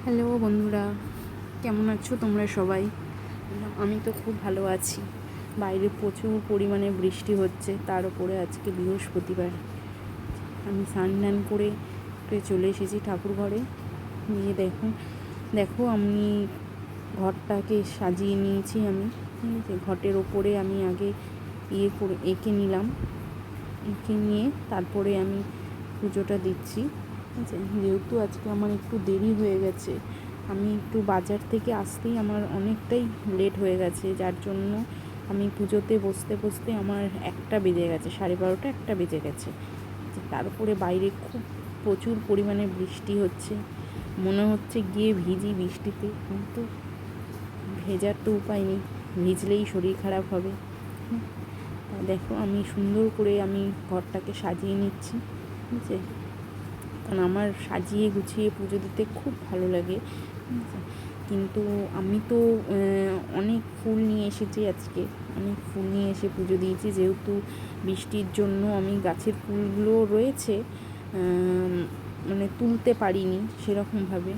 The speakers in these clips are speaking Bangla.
হ্যালো বন্ধুরা, কেমন আছো তোমরা সবাই? আমি তো খুব ভালো আছি। বাইরে প্রচুর পরিমাণে বৃষ্টি হচ্ছে, তার উপরে আজকে বৃহস্পতিবার। আমি স্নান টান করে চলে এসেছি ঠাকুর ঘরে। নিয়ে দেখো দেখো আমি ঘরটাকে সাজিয়ে নিয়েছি। আমি ঠিক আছে, ঘটের ওপরে আমি আগে এঁকে নিলাম। এঁকে নিয়ে তারপরে আমি পুজোটা দিচ্ছি। ঠিক আছে, যেহেতু আজকে আমার একটু দেরি হয়ে গেছে, আমি একটু বাজার থেকে আসতেই আমার অনেকটাই লেট হয়ে গেছে, যার জন্য আমি পুজোতে বসতে বসতে আমার 1টা বেজে গেছে, 12:30 1টা বেজে গেছে। তার উপরে বাইরে খুব প্রচুর পরিমাণে বৃষ্টি হচ্ছে, মনে হচ্ছে গিয়ে ভিজি বৃষ্টিতে, কিন্তু ভেজার তো উপায় নেই, ভিজলেই শরীর খারাপ হবে। দেখো আমি সুন্দর করে আমি ঘরটাকে সাজিয়ে নিচ্ছি। ঠিক আছে, কারণ আমার সাজিয়ে গুছিয়ে পুজো দিতে খুব ভালো লাগে। ঠিক আছে, কিন্তু আমি তো অনেক ফুল নিয়ে এসেছি আজকে, অনেক ফুল নিয়ে এসে পুজো দিয়েছি। যেহেতু বৃষ্টির জন্য আমি গাছের ফুলগুলো রয়েছে, মানে তুলতে পারিনি সেরকমভাবে,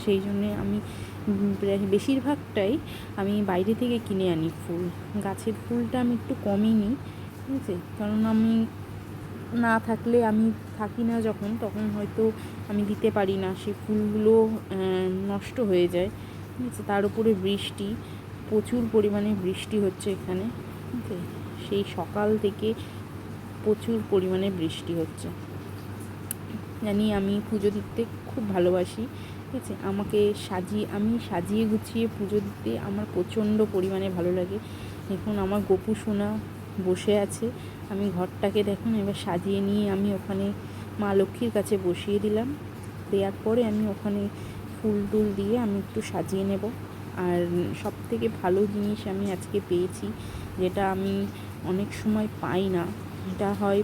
সেই জন্যে আমি বেশিরভাগটাই আমি বাইরে থেকে কিনে আনি ফুল। গাছের ফুলটা আমি একটু কমই নিই। ঠিক আছে, কারণ আমি না থাকলে, আমি থাকি না যখন, তখন হয়তো আমি দিতে পারি না, সেই ফুলগুলো নষ্ট হয়ে যায়। ঠিক আছে, তার উপরে বৃষ্টি, প্রচুর পরিমাণে বৃষ্টি হচ্ছে এখানে। ঠিক আছে, সেই সকাল থেকে প্রচুর পরিমাণে বৃষ্টি হচ্ছে। জানি আমি পুজো দিতে খুব ভালোবাসি। ঠিক আছে, আমি সাজিয়ে গুছিয়ে পুজো দিতে আমার প্রচণ্ড পরিমাণে ভালো লাগে। দেখুন আমার গোপু সোনা বসে আছে, আমি ঘরটাকে দেখুন এবার সাজিয়ে নিয়ে আমি ওখানে মা লক্ষ্মীর কাছে বসিয়ে দিলাম। দেওয়ার পরে আমি ওখানে ফুল টুল দিয়ে আমি একটু সাজিয়ে নেব। আর সবথেকে ভালো জিনিস আমি আজকে পেয়েছি, যেটা আমি অনেক সময় পাই না, এটা হয়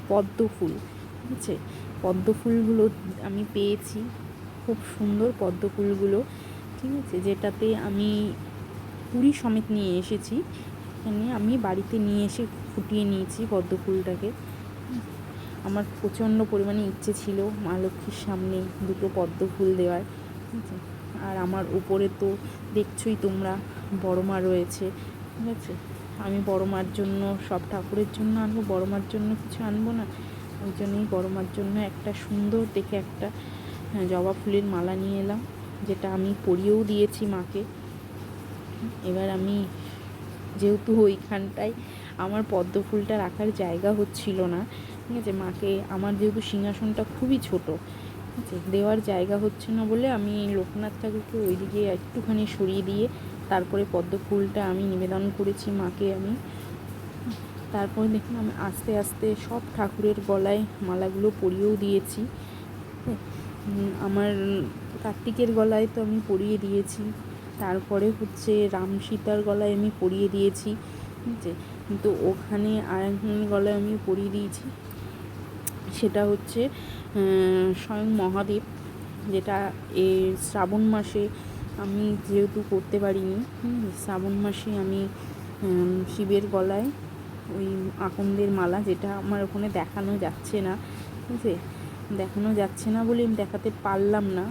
পদ্ম ফুল। ঠিক আছে, পদ্ম ফুলগুলো আমি পেয়েছি, খুব সুন্দর পদ্ম ফুলগুলো। ঠিক আছে, যেটাতে আমি কুড়ি সমেত নিয়ে এসেছি, এখানে আমি বাড়িতে নিয়ে এসে ফুটিয়ে নিয়েছি পদ্ম ফুলটাকে। আমার প্রচণ্ড পরিমাণে ইচ্ছে ছিল মা লক্ষ্মীর সামনে 2টো পদ্ম ফুল দেওয়ার। ঠিক আছে, আর আমার উপরে তো দেখছোই তোমরা বড় মা রয়েছে। ঠিক আছে, আমি বড় মার জন্য সব ঠাকুরের জন্য আনবো, বড় মার জন্য কিছু আনবো না? ওই জন্যই বড় মার জন্য একটা সুন্দর দেখে একটা জবা ফুলের মালা নিয়ে এলাম, যেটা আমি পরিয়েও দিয়েছি মাকে। এবার আমি যেহেতু ওইখানটায় আমার পদ্ম ফুলটা রাখার জায়গা হচ্ছিল না, ঠিক আছে, মাকে, আমার যেহেতু সিংহাসনটা খুবই ছোট, ঠিক আছে, দেওয়ার জায়গা হচ্ছে না বলে আমি লোকনাথ ঠাকুরকে ওইদিকে একটুখানি সরিয়ে দিয়ে তারপরে পদ্ম ফুলটা আমি নিবেদন করেছি মাকে আমি। তারপরে দেখুন আমি আস্তে আস্তে সব ঠাকুরের গলায় মালাগুলো পরিয়েও দিয়েছি। আমার কার্তিকের গলায় তো আমি পরিয়ে দিয়েছি, তারপরে হচ্ছে রাম সীতার গলায় আমি পরিয়ে দিয়েছি। ঠিক আছে, কিন্তু ওখানে আরেকজনের গলায় আমি পরিয়ে দিয়েছি, সেটা হচ্ছে স্বয়ং মহাদেব, যেটা এই শ্রাবণ মাসে আমি যেহেতু করতে পারিনি, শ্রাবণ মাসে আমি শিবের গলায় ওই আকন্দের মালা, যেটা আমার ওখানে দেখানো যাচ্ছে না, ঠিক আছে, দেখানো যাচ্ছে না বলে আমি দেখাতে পারলাম না।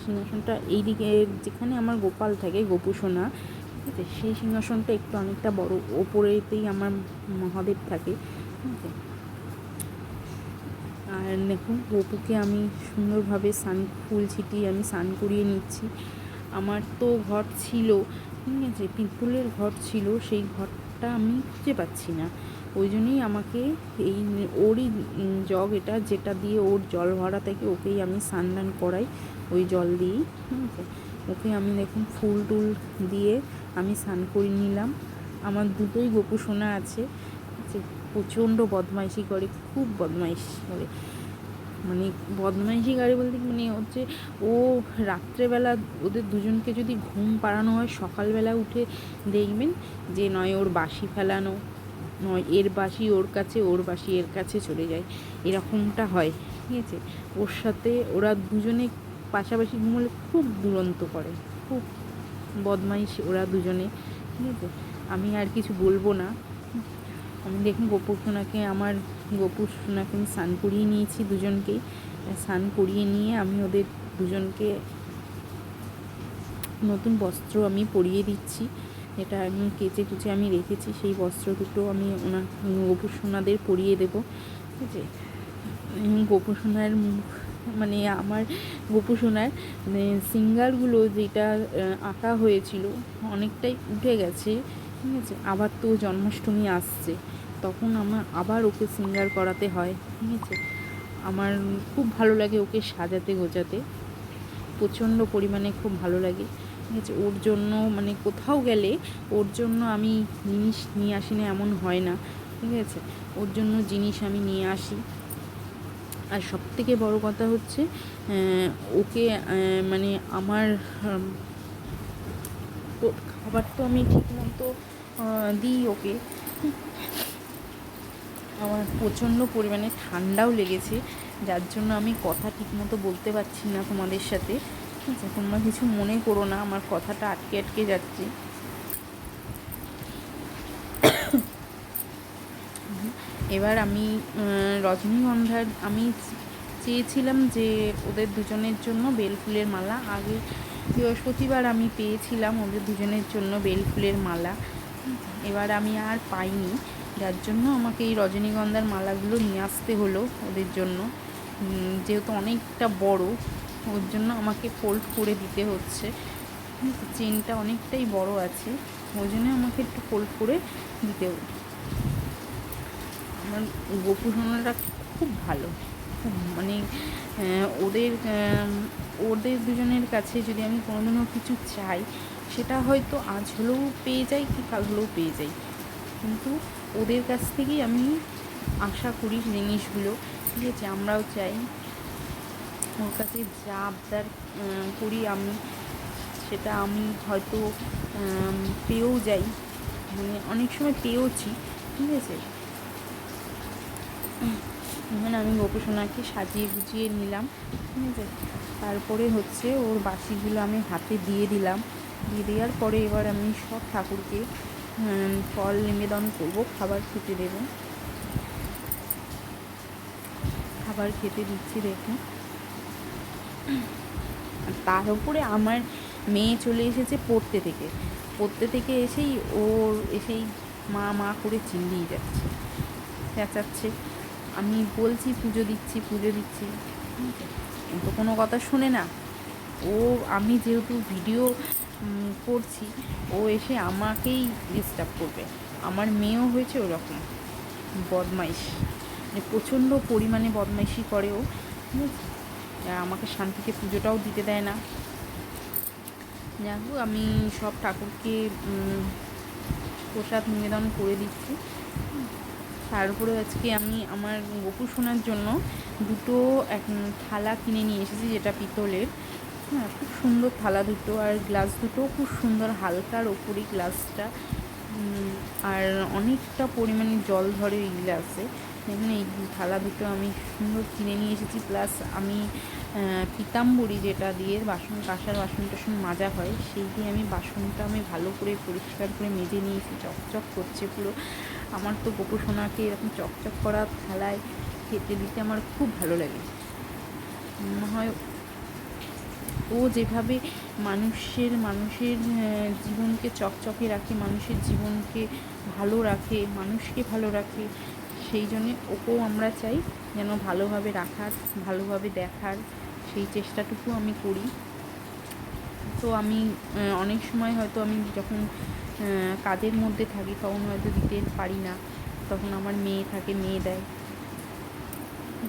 সিংহাসনটা এইদিকে, যেখানে আমার গোপাল থাকে, গোপু সোনা, ঠিক আছে, সেই সিংহাসনটা একটু অনেকটা বড়, ওপরেতেই আমার মহাদেব থাকে। ঠিক আছে, আর দেখুন গোপুকে আমি সুন্দরভাবে ফুল ছিটিয়ে আমি স্নান করিয়ে নিচ্ছি। আমার তো ঘর ছিল, ঠিক আছে, পিতলের ঘর ছিল, সেই ঘরটা আমি খুঁজে পাচ্ছি না। ওই জন্যই আমাকে এই ওরই জগ এটা, যেটা দিয়ে ওর জল ভরা থাকে, ওকেই আমি স্নান টান করাই ওই জল দিয়েই। ঠিক আছে, ওকে আমি দেখুন ফুল টুল দিয়ে আমি স্নান করিয়ে নিলাম। আমার দুটোই গোপু সোনা আছে, যে প্রচণ্ড বদমাইশি করে, খুব বদমাইশি করে, মানে বদমাইশি করে বলতে মানে হচ্ছে, ও রাত্রেবেলা ওদের দুজনকে যদি ঘুম পাড়ানো হয়, সকালবেলা উঠে দেখবেন যে নয় ওর বাসি ফেলানো, নয় এর বাসি ওর কাছে, ওর বাসি এর কাছে চলে যায়, এরকমটা হয়। ঠিক আছে, ওর সাথে ওরা দুজনে পাশাপাশি ঘুমোলে খুব দুরন্ত করে, খুব বদমাইশ ওরা দুজনে। ঠিক আছে, আমি আর কিছু বলবো না। আমি দেখুন গোপু সোনাকে আমি স্নান করিয়ে নিয়েছি, দুজনকেই স্নান করিয়ে নিয়ে আমি ওদের দুজনকে নতুন বস্ত্র আমি পরিয়ে দিচ্ছি, এটা আমি কেচে কুচে আমি রেখেছি। সেই বস্ত্র দুটো আমি ওনার গোপুসোনাদের পরিয়ে দেবো, ঠিক আছে। গোপুসোনার মানে আমার গোপুসোনার মানে সিঙ্গারগুলো যেটা আঁকা হয়েছিল অনেকটাই উঠে গেছে, ঠিক আছে। আবার তো জন্মাষ্টমী আসছে, তখন আমার আবার ওকে সিঙ্গার করাতে হয়, ঠিক আছে। আমার খুব ভালো লাগে ওকে সাজাতে গোজাতে, প্রচণ্ড পরিমাণে খুব ভালো লাগে, ঠিক আছে। ওর জন্য মানে কোথাও গেলে ওর জন্য আমি জিনিস নিয়ে আসি না এমন হয় না, ঠিক আছে। ওর জন্য জিনিস আমি নিয়ে আসি। আর সবথেকে বড় কথা হচ্ছে ওকে মানে আমার খাবার তো আমি ঠিকমতো দিই ওকে। আমার প্রচণ্ড পরিমাণে ঠান্ডাও লেগেছে, যার জন্য আমি কথা ঠিকমতো বলতে পারছি না তোমাদের সাথে, ঠিক আছে। তোমরা কিছু মনে করো না, আমার কথাটা আটকে আটকে যাচ্ছে। এবার আমি রজনীগন্ধার আমি চেয়েছিলাম যে ওদের দুজনের জন্য বেলফুলের মালা, আগে বৃহস্পতিবার আমি পেয়েছিলাম ওদের দুজনের জন্য বেলফুলের মালা, এবার আমি আর পাইনি, যার জন্য আমাকে এই রজনীগন্ধার মালাগুলো নিয়ে আসতে হলো ওদের জন্য। যেহেতু অনেকটা বড়, ওর জন্য আমাকে ফোল্ড করে দিতে হচ্ছে, চেনটা অনেকটাই বড় আছে, ওই জন্য আমাকে একটু ফোল্ড করে দিতে হচ্ছে। আমার গোপুসোনাটা খুব ভালো, খুব মানে ওদের ওদের দুজনের কাছে যদি আমি কোনোদিনও কিছু চাই, সেটা হয়তো আজ হলেও পেয়ে যাই কি কাল হলেও পেয়ে যাই, কিন্তু ওদের কাছ থেকেই আমি আশা করি জিনিসগুলো, ঠিক আছে। আমরাও চাই ওর কাছে যা আবদার করি আমি, সেটা আমি হয়তো পেয়েও যাই, মানে অনেক সময় পেয়েওছি, ঠিক আছে। এখানে আমি গোপুসোনাকে সাজিয়ে গুছিয়ে নিলাম, ঠিক আছে। তারপরে হচ্ছে ওর বাসিগুলো আমি হাতে দিয়ে দিলাম, দিয়ে দেওয়ার পরে এবার আমি সব ঠাকুরকে ফল নিবেদন করব, খাবার খেতে দেব। খাবার খেতে দিচ্ছি দেখুন। তার উপরে আমার মেয়ে চলে এসেছে পড়তে থেকে এসেই ওর এসেই মা মা করে চিল্লিয়ে যাচ্ছে, চেঁচাচ্ছে। আমি বলছি পুজো দিচ্ছি কিন্তু কোনো কথা শোনে না ও। আমি যেহেতু ভিডিও করছি, ও এসে আমাকেই ডিস্টার্ব করবে। আমার মেয়েও হয়েছে ওরকম বদমাইশ, মানে প্রচণ্ড পরিমাণে বদমাইশি করে ও, ঠিক আছে। আমাকে শান্তিতে পুজোটাও দিতে দেয় না। যাই হোক, আমি সব ঠাকুরকে প্রসাদ নিবেদন করে দিচ্ছি। তারপরে আজকে আমি আমার গোপুসোনার জন্য দুটো থালা কিনে নিয়ে এসেছি, যেটা পিতলের, হ্যাঁ, খুব সুন্দর থালা দুটো, আর গ্লাস দুটো খুব সুন্দর, হালকার ওপরই গ্লাসটা, আর অনেকটা পরিমাণে জল ধরে এই গ্লাসে। দেখুন এই থালা দুটো আমি সুন্দর কিনে নিয়ে এসেছি। প্লাস আমি পিতাম্বরী যেটা দিয়ে কাঁসার বাসন টাসন মাজা হয়, সেই দিয়ে আমি বাসনটা আমি ভালো করে পরিষ্কার করে মেজে নিয়েছি, চকচক করছে পুরো। আমার তো গোপুসোনাকে এরকম চকচক করা থালায় খেতে দিতে আমার খুব ভালো লাগে। মনে হয় ও যেভাবে মানুষের জীবনকে চকচকে রাখে, মানুষের জীবনকে ভালো রাখে, মানুষকে ভালো রাখে, সেই জন্যে ওকেও আমরা চাই যেন ভালোভাবে রাখার, ভালোভাবে দেখার, সেই চেষ্টাটুকু আমি করি। তো আমি অনেক সময় হয়তো আমি যখন কাজের মধ্যে থাকি তখন হয়তো দিতে পারি না, তখন আমার মেয়ে থাকে, মেয়ে দেয়।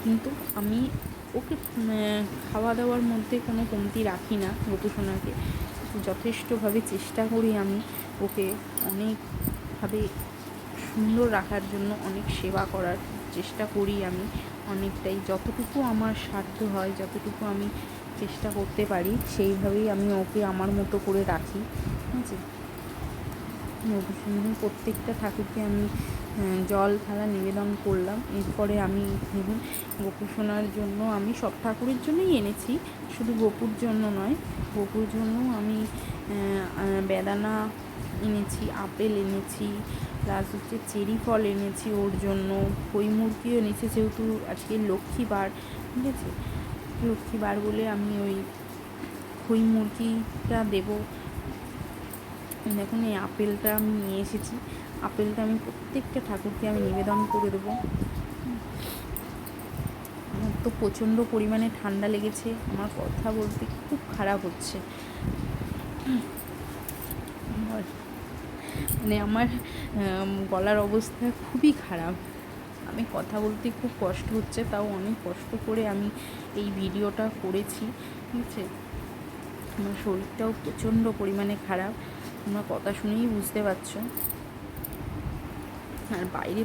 কিন্তু আমি ওকে খাওয়া দাওয়ার মধ্যে কোনো কমতি রাখি না, গোপুসোনাকে যথেষ্টভাবে চেষ্টা করি আমি ওকে অনেকভাবে সুন্দর রাখার জন্য, অনেক সেবা করার চেষ্টা করি আমি অনেকটাই, যতটুকু আমার সাধ্য হয়, যতটুকু আমি চেষ্টা করতে পারি সেইভাবেই আমি ওকে আমার মতো করে রাখি, ঠিক আছে। প্রত্যেকটা ঠাকুরকে আমি জল থালা নিবেদন করলাম। এরপরে আমি দেখুন গোপুসোনার জন্য আমি সব ঠাকুরের জন্যই এনেছি, শুধু গোপুর জন্য নয়, গোপুর জন্য আমি বেদানা এনেছি, আপেল এনেছি, প্লাস হচ্ছে চেরি ফল এনেছি ওর জন্য, খই মুরগিও এনেছি, যেহেতু আজকে লক্ষ্মীবার, ঠিক আছে। লক্ষ্মীবার বলে আমি ওই খই মুরগিটা দেবো, দেখুন এই আপেলটা আমি নিয়ে এসেছি, আপেলটা আমি প্রত্যেকটা ঠাকুরকে আমি নিবেদন করে দেবো। আমার তো প্রচণ্ড পরিমাণে ঠান্ডা লেগেছে, আমার কথা বলতে খুব খারাপ হচ্ছে, মানে আমার গলার অবস্থা খুবই খারাপ, আমি কথা বলতে খুব কষ্ট হচ্ছে, তাও অনেক কষ্ট করে আমি এই ভিডিওটা করেছি, ঠিক আছে। আমার শরীরটাও প্রচণ্ড পরিমাণে খারাপ, তোমরা কথা শুনেই বুঝতে পারছো। আর বাইরে